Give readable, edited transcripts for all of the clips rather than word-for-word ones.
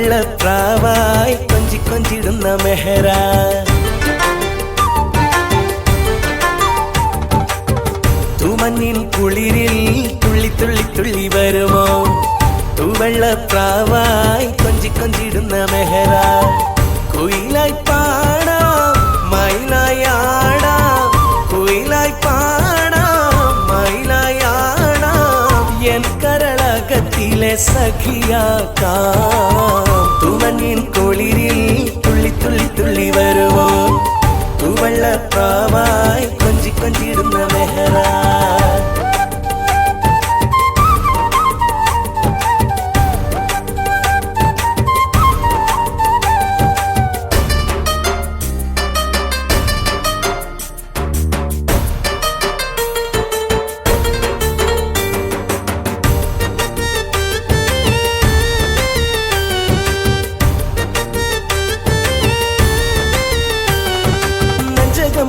തൂവെള്ളപ്രാവായി കൊഞ്ചി കൊഞ്ചിടുന്ന മെഹറ തൂമഞ്ഞിൻ കുളിരിൽ തുള്ളി തുള്ളി തുള്ളി വരുമോ തൂവെള്ളപ്രാവായി കൊഞ്ചി കൊഞ്ചിടുന്ന മെഹറ കുയിലായി പാടാം മയിലായി ആടാം കുയിലായി പാടാം മയിലായി ആടാം എൻ കരളകത്തിലെ സഖിയാക്കാം തൂമഞ്ഞിൻ കുളിരിൽ തുള്ളി തുള്ളി തുള്ളി വരുമോ തൂവെള്ളപ്രാവായി കൊഞ്ചി കൊഞ്ചിടുന്ന മെഹറ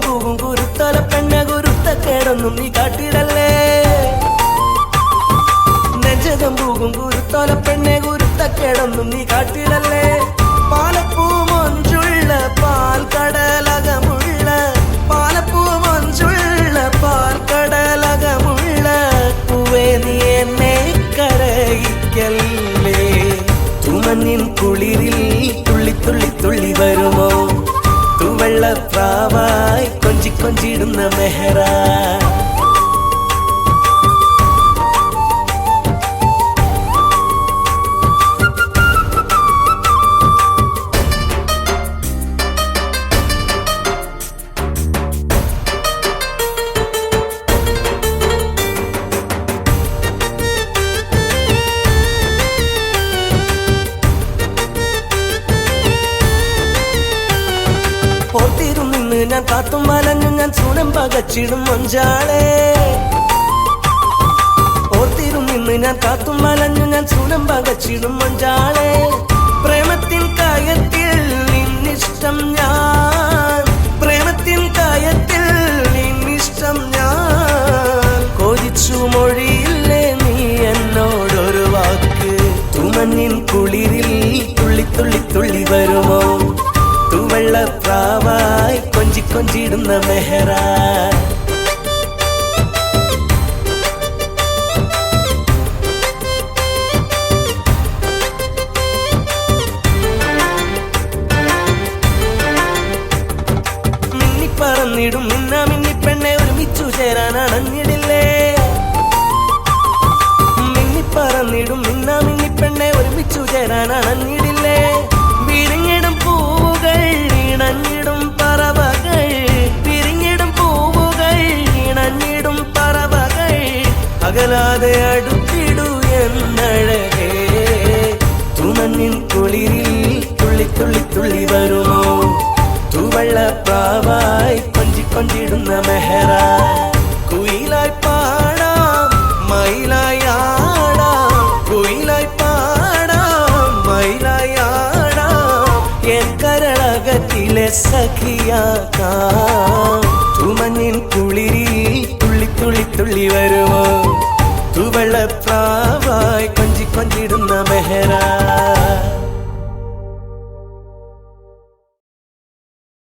പൂവും കുരുത്തല പെണ്ണ കുരുത്ത കേടൊന്നും നീ കാട്ടിടല്ലേ നെഞ്ചകം പൂവും കുരുത്തോല പെണ്ണെ കുരുത്ത കേടൊന്നും നീ കാട്ടിടല്ലേ പാലപ്പൂ മൊഞ്ചുള്ള പാൽ കടലകമുള്ള പാലപ്പൂ മൊഞ്ചുള്ള പാൽ കടലകമുള്ള പൂവേ നീ എന്നെ കരയിക്കല്ലേ തുമഞ്ഞിൻ കുളിരിൽ തുള്ളി തുള്ളി തുള്ളി വരുമോ തൂവെള്ളപ്രാവായി കൊഞ്ചി കൊഞ്ചിടുന്ന മെഹറ ഓർത്തിരുന്ന് ഞാൻ കാത്തും വലഞ്ഞു ഞാൻ സൂനം പകച്ചിടും മൊഞ്ചാളെ ഓർത്തിരുന്ന് ഞാൻ കാത്തും വലഞ്ഞു ഞാൻ സൂനം പകച്ചിടും മൊഞ്ചാളെ പ്രേമത്തിൻ കായത്തിൽ നിന്നിഷ്ടം ഞാൻ പ്രേമത്തിൻ കായത്തിൽ നിന്നിഷ്ടം ഞാൻ കോരിച്ചു മൊഴിയില്ലേ നീ എന്നോടൊരു വാക്ക് തുമഞ്ഞിൻ കുളിരിൽ തുള്ളി തുള്ളി തുള്ളി വരുമോ തൂവെള്ളപ്രാവായി കൊഞ്ചി കൊഞ്ചിടുന്ന മെഹറ മിന്നിപ്പറന്നിടും മിന്ന മിന്നിപ്പെണ്ണെ ഒരുമിച്ചു ചേരാൻ അണഞ്ഞിടില്ലേ മിന്നിപ്പറന്നിടും മിന്ന മിന്നിപ്പെണ്ണെ ഒരുമിച്ചു ചേരാൻ അണഞ്ഞിടില്ലേ വിരിഞ്ഞിടും പൂവുകൾ ഇണഞ്ഞിടും പറവകൾ വിരിഞ്ഞിടും പൂവുകൾ ഇണഞ്ഞിടും പറവകൾ അകലാതെ അടുത്തിടൂ എന്നഴകേ തുമഞ്ഞിൻ കുളിരിൽ തുള്ളി തുള്ളി തുള്ളി വരുമോ തൂവെള്ളപ്രാവായി കൊഞ്ചി കൊഞ്ചിടുന്ന മെഹറ കുയിലായി പാടാം മയിലായി ആടാം കുയിലായി പാടാം മയിലായി എൻ കരളകത്തിലെ സഖിയാക്കാം തുമഞ്ഞിൻ കുളിരിൽ തുള്ളി തുള്ളി തുള്ളി വരുമോ തൂവെള്ളപ്രാവായി